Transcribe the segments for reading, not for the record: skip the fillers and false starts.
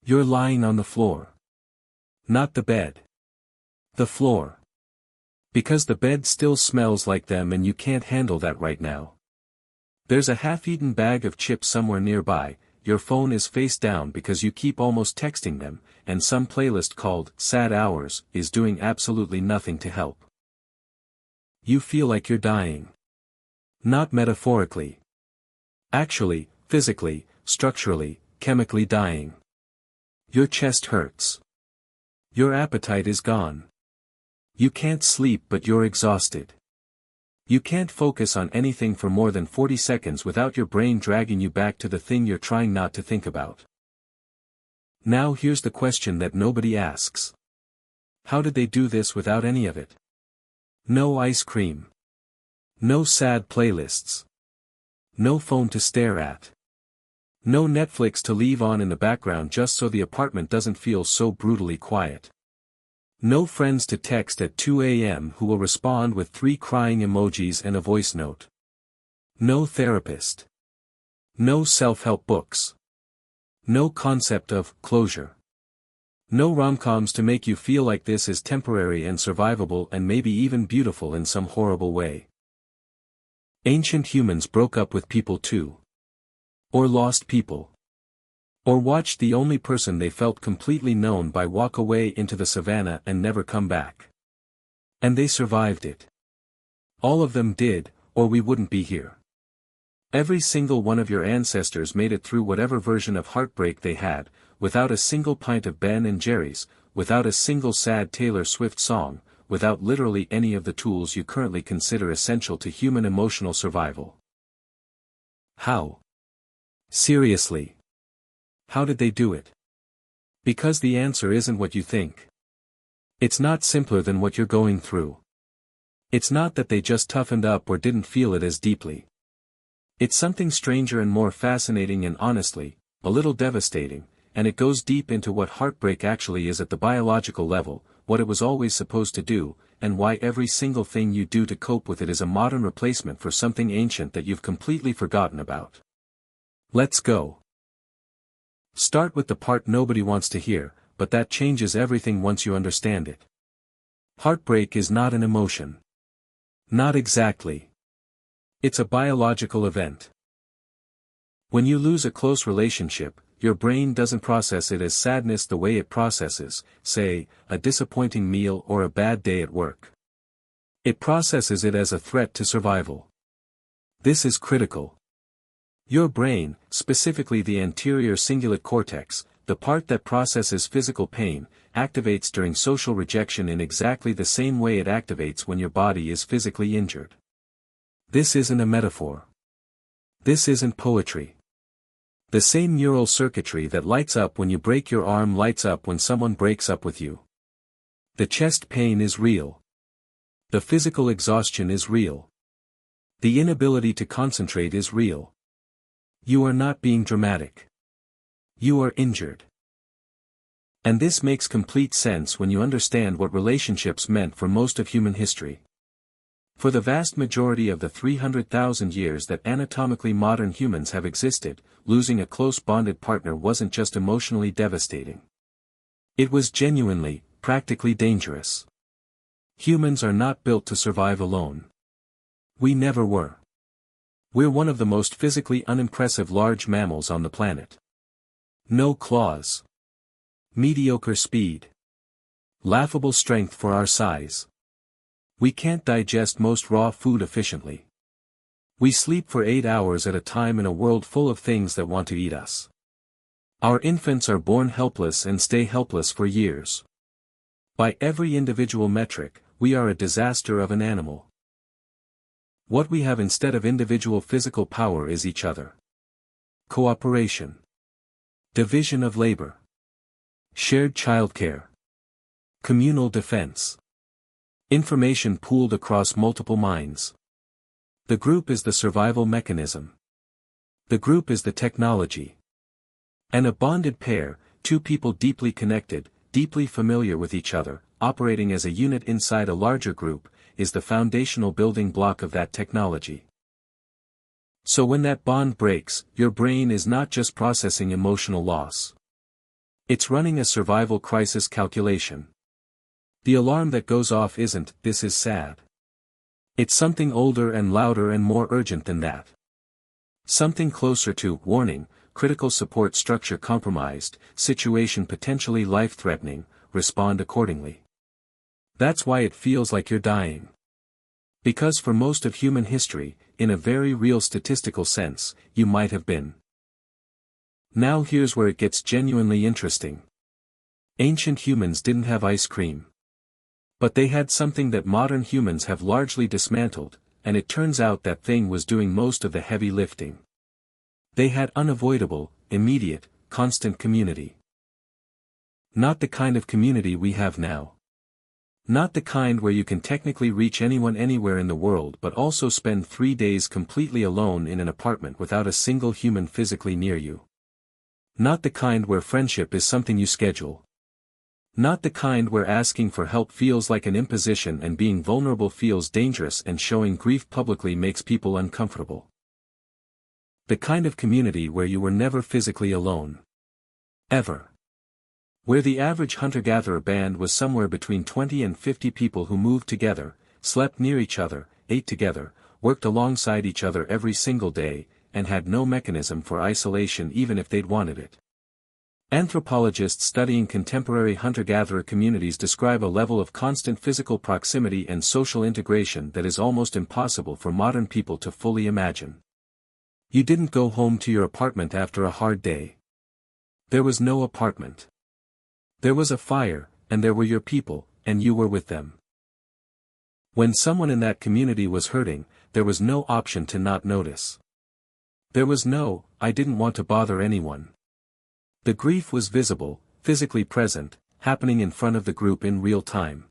You're lying on the floor. Not the bed. The floor. Because the bed still smells like them and you can't handle that right now. There's a half-eaten bag of chips somewhere nearby, your phone is face down because you keep almost texting them, and some playlist called Sad Hours is doing absolutely nothing to help. You feel like you're dying. Not metaphorically. Actually, physically, structurally, chemically dying. Your chest hurts. Your appetite is gone. You can't sleep but you're exhausted. You can't focus on anything for more than 40 seconds without your brain dragging you back to the thing you're trying not to think about. Now here's the question that nobody asks. How did they do this without any of it? No ice cream. No sad playlists. No phone to stare at. No Netflix to leave on in the background just so the apartment doesn't feel so brutally quiet. No friends to text at 2 a.m. who will respond with 3 crying emojis and a voice note. No therapist. No self-help books. No concept of closure. No rom-coms to make you feel like this is temporary and survivable and maybe even beautiful in some horrible way. Ancient humans broke up with people too. Or lost people. Or watched the only person they felt completely known by walk away into the savannah and never come back. And they survived it. All of them did, or we wouldn't be here. Every single one of your ancestors made it through whatever version of heartbreak they had, without a single pint of Ben and Jerry's, without a single sad Taylor Swift song, without literally any of the tools you currently consider essential to human emotional survival. How? Seriously. How did they do it? Because the answer isn't what you think. It's not simpler than what you're going through. It's not that they just toughened up or didn't feel it as deeply. It's something stranger and more fascinating and honestly, a little devastating, and it goes deep into what heartbreak actually is at the biological level, what it was always supposed to do, and why every single thing you do to cope with it is a modern replacement for something ancient that you've completely forgotten about. Let's go. Start with the part nobody wants to hear, but that changes everything once you understand it. Heartbreak is not an emotion. Not exactly. It's a biological event. When you lose a close relationship, your brain doesn't process it as sadness the way it processes, say, a disappointing meal or a bad day at work. It processes it as a threat to survival. This is critical. Your brain, specifically the anterior cingulate cortex, the part that processes physical pain, activates during social rejection in exactly the same way it activates when your body is physically injured. This isn't a metaphor. This isn't poetry. The same neural circuitry that lights up when you break your arm lights up when someone breaks up with you. The chest pain is real. The physical exhaustion is real. The inability to concentrate is real. You are not being dramatic. You are injured. And this makes complete sense when you understand what relationships meant for most of human history. For the vast majority of the 300,000 years that anatomically modern humans have existed, losing a close bonded partner wasn't just emotionally devastating. It was genuinely, practically dangerous. Humans are not built to survive alone. We never were. We're one of the most physically unimpressive large mammals on the planet. No claws. Mediocre speed. Laughable strength for our size. We can't digest most raw food efficiently. We sleep for 8 hours at a time in a world full of things that want to eat us. Our infants are born helpless and stay helpless for years. By every individual metric, we are a disaster of an animal. What we have instead of individual physical power is each other. Cooperation. Division of labor. Shared childcare. Communal defense. Information pooled across multiple minds. The group is the survival mechanism. The group is the technology. And a bonded pair, two people deeply connected, deeply familiar with each other, operating as a unit inside a larger group, is the foundational building block of that technology. So when that bond breaks, your brain is not just processing emotional loss. It's running a survival crisis calculation. The alarm that goes off isn't, "This is sad." It's something older and louder and more urgent than that. Something closer to, "Warning, critical support structure compromised, situation potentially life-threatening, respond accordingly." That's why it feels like you're dying. Because for most of human history, in a very real statistical sense, you might have been. Now here's where it gets genuinely interesting. Ancient humans didn't have ice cream. But they had something that modern humans have largely dismantled, and it turns out that thing was doing most of the heavy lifting. They had unavoidable, immediate, constant community. Not the kind of community we have now. Not the kind where you can technically reach anyone anywhere in the world but also spend 3 days completely alone in an apartment without a single human physically near you. Not the kind where friendship is something you schedule. Not the kind where asking for help feels like an imposition and being vulnerable feels dangerous and showing grief publicly makes people uncomfortable. The kind of community where you were never physically alone. Ever. Where the average hunter-gatherer band was somewhere between 20 and 50 people who moved together, slept near each other, ate together, worked alongside each other every single day, and had no mechanism for isolation even if they'd wanted it. Anthropologists studying contemporary hunter-gatherer communities describe a level of constant physical proximity and social integration that is almost impossible for modern people to fully imagine. You didn't go home to your apartment after a hard day. There was no apartment. There was a fire, and there were your people, and you were with them. When someone in that community was hurting, there was no option to not notice. There was no, "I didn't want to bother anyone." The grief was visible, physically present, happening in front of the group in real time.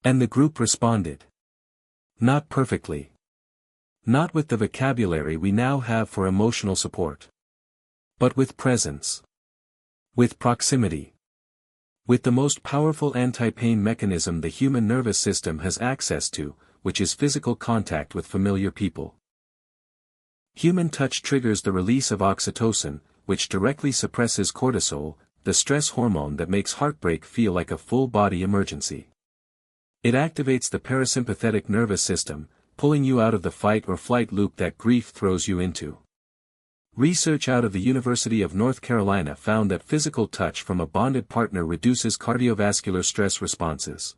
And the group responded. Not perfectly. Not with the vocabulary we now have for emotional support. But with presence. With proximity. With the most powerful anti-pain mechanism the human nervous system has access to, which is physical contact with familiar people. Human touch triggers the release of oxytocin, which directly suppresses cortisol, the stress hormone that makes heartbreak feel like a full-body emergency. It activates the parasympathetic nervous system, pulling you out of the fight or flight loop that grief throws you into. Research out of the University of North Carolina found that physical touch from a bonded partner reduces cardiovascular stress responses.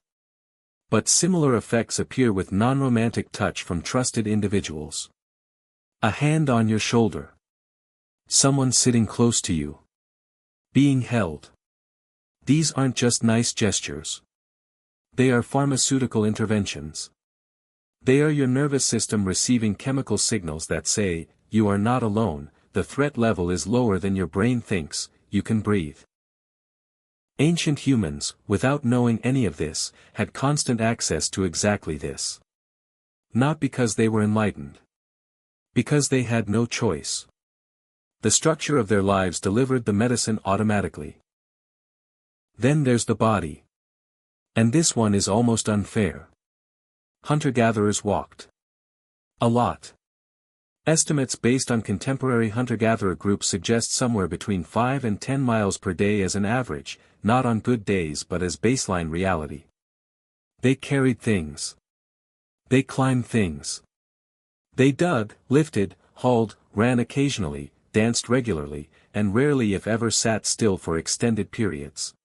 But similar effects appear with non-romantic touch from trusted individuals. A hand on your shoulder. Someone sitting close to you. Being held. These aren't just nice gestures. They are pharmaceutical interventions. They are your nervous system receiving chemical signals that say, "You are not alone, the threat level is lower than your brain thinks, you can breathe." Ancient humans, without knowing any of this, had constant access to exactly this. Not because they were enlightened. Because they had no choice. The structure of their lives delivered the medicine automatically. Then there's the body. And this one is almost unfair. Hunter-gatherers walked. A lot. Estimates based on contemporary hunter-gatherer groups suggest somewhere between 5 and 10 miles per day as an average, not on good days but as baseline reality. They carried things. They climbed things. They dug, lifted, hauled, ran occasionally, danced regularly, and rarely if ever sat still for extended periods.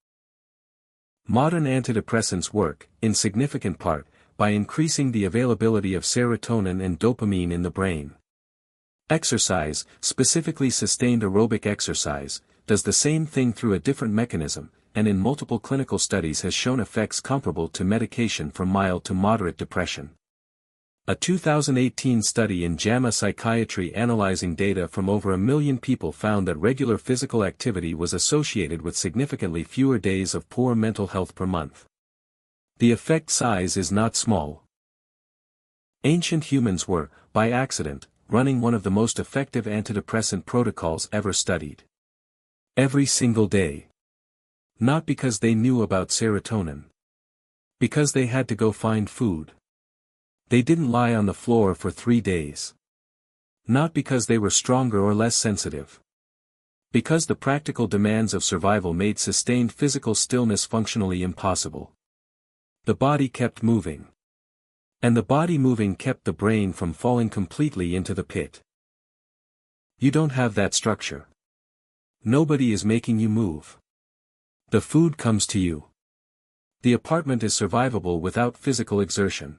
Modern antidepressants work, in significant part, by increasing the availability of serotonin and dopamine in the brain. Exercise, specifically sustained aerobic exercise, does the same thing through a different mechanism, and in multiple clinical studies has shown effects comparable to medication for mild to moderate depression. A 2018 study in JAMA Psychiatry analyzing data from over 1 million people found that regular physical activity was associated with significantly fewer days of poor mental health per month. The effect size is not small. Ancient humans were, by accident, running one of the most effective antidepressant protocols ever studied. Every single day. Not because they knew about serotonin. Because they had to go find food. They didn't lie on the floor for 3 days. Not because they were stronger or less sensitive. Because the practical demands of survival made sustained physical stillness functionally impossible. The body kept moving. And the body moving kept the brain from falling completely into the pit. You don't have that structure. Nobody is making you move. The food comes to you. The apartment is survivable without physical exertion.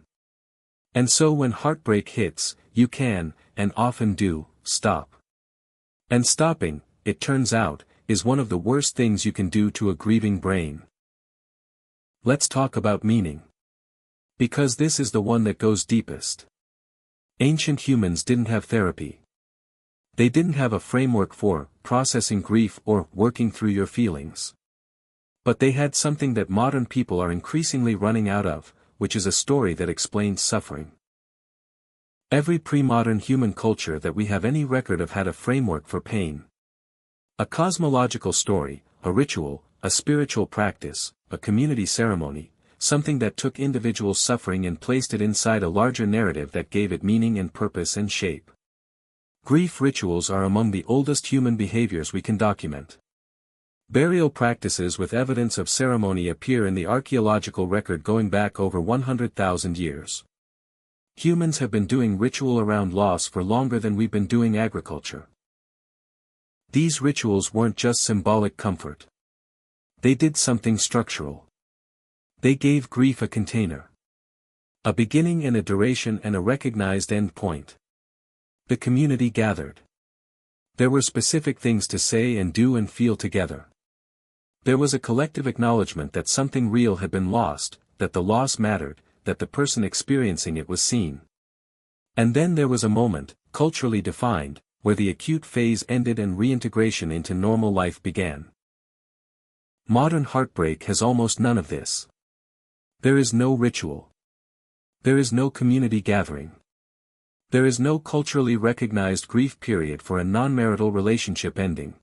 And so when heartbreak hits, you can, and often do, stop. And stopping, it turns out, is one of the worst things you can do to a grieving brain. Let's talk about meaning. Because this is the one that goes deepest. Ancient humans didn't have therapy. They didn't have a framework for processing grief or working through your feelings. But they had something that modern people are increasingly running out of, which is a story that explains suffering. Every pre-modern human culture that we have any record of had a framework for pain. A cosmological story, a ritual, a spiritual practice, a community ceremony, something that took individual suffering and placed it inside a larger narrative that gave it meaning and purpose and shape. Grief rituals are among the oldest human behaviors we can document. Burial practices with evidence of ceremony appear in the archaeological record going back over 100,000 years. Humans have been doing ritual around loss for longer than we've been doing agriculture. These rituals weren't just symbolic comfort. They did something structural. They gave grief a container. A beginning and a duration and a recognized end point. The community gathered. There were specific things to say and do and feel together. There was a collective acknowledgement that something real had been lost, that the loss mattered, that the person experiencing it was seen. And then there was a moment, culturally defined, where the acute phase ended and reintegration into normal life began. Modern heartbreak has almost none of this. There is no ritual. There is no community gathering. There is no culturally recognized grief period for a non-marital relationship ending.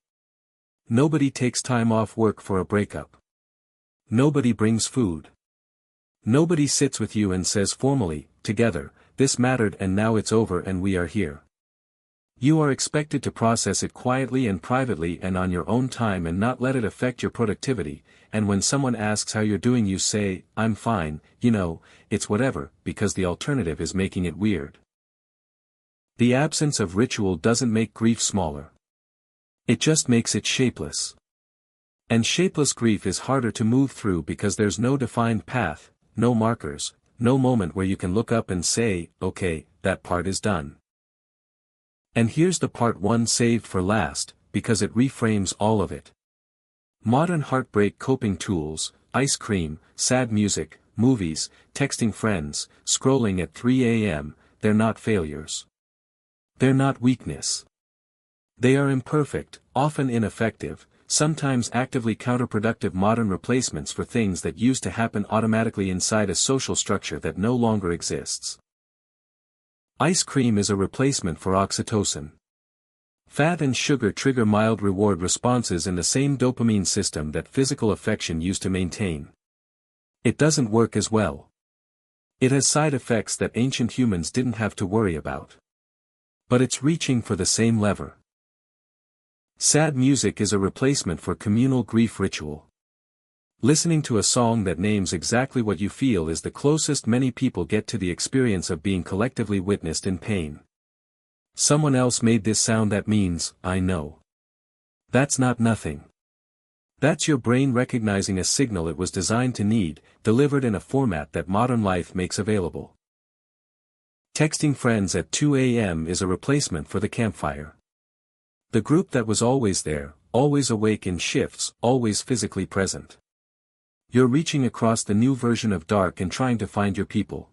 Nobody takes time off work for a breakup. Nobody brings food. Nobody sits with you and says formally, together, this mattered and now it's over and we are here. You are expected to process it quietly and privately and on your own time and not let it affect your productivity, and when someone asks how you're doing you say, I'm fine, it's whatever, because the alternative is making it weird. The absence of ritual doesn't make grief smaller. It just makes it shapeless. And shapeless grief is harder to move through because there's no defined path, no markers, no moment where you can look up and say, okay, that part is done. And here's the part one saved for last, because it reframes all of it. Modern heartbreak coping tools, ice cream, sad music, movies, texting friends, scrolling at 3 a.m., they're not failures. They're not weakness. They are imperfect, often ineffective, sometimes actively counterproductive modern replacements for things that used to happen automatically inside a social structure that no longer exists. Ice cream is a replacement for oxytocin. Fat and sugar trigger mild reward responses in the same dopamine system that physical affection used to maintain. It doesn't work as well. It has side effects that ancient humans didn't have to worry about. But it's reaching for the same lever. Sad music is a replacement for communal grief ritual. Listening to a song that names exactly what you feel is the closest many people get to the experience of being collectively witnessed in pain. Someone else made this sound that means, I know. That's not nothing. That's your brain recognizing a signal it was designed to need, delivered in a format that modern life makes available. Texting friends at 2 a.m. is a replacement for the campfire. The group that was always there, always awake in shifts, always physically present. You're reaching across the new version of dark and trying to find your people.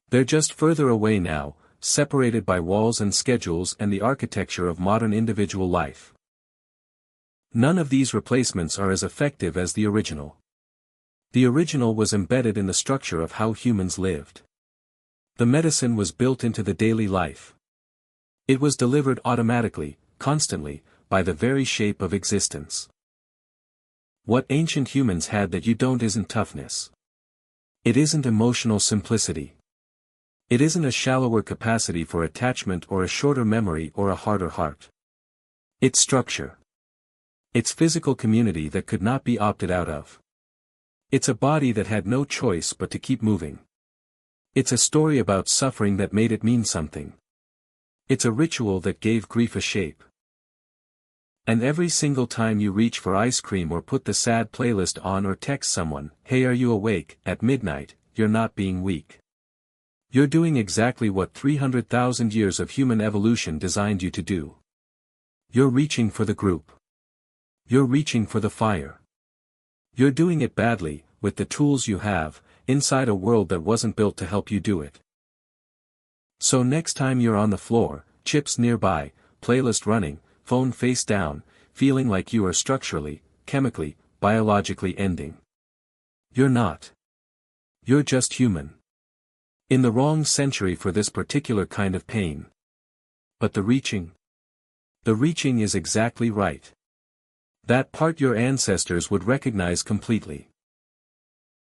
They're just further away now, separated by walls and schedules and the architecture of modern individual life. None of these replacements are as effective as the original. The original was embedded in the structure of how humans lived. The medicine was built into the daily life. It was delivered automatically, constantly, by the very shape of existence. What ancient humans had that you don't isn't toughness. It isn't emotional simplicity. It isn't a shallower capacity for attachment or a shorter memory or a harder heart. It's structure. It's physical community that could not be opted out of. It's a body that had no choice but to keep moving. It's a story about suffering that made it mean something. It's a ritual that gave grief a shape. And every single time you reach for ice cream or put the sad playlist on or text someone, "Hey, are you awake?" at midnight, you're not being weak. You're doing exactly what 300,000 years of human evolution designed you to do. You're reaching for the group. You're reaching for the fire. You're doing it badly, with the tools you have, inside a world that wasn't built to help you do it. So next time you're on the floor, chips nearby, playlist running, phone face down, feeling like you are structurally, chemically, biologically ending. You're not. You're just human. In the wrong century for this particular kind of pain. But the reaching? The reaching is exactly right. That part your ancestors would recognize completely.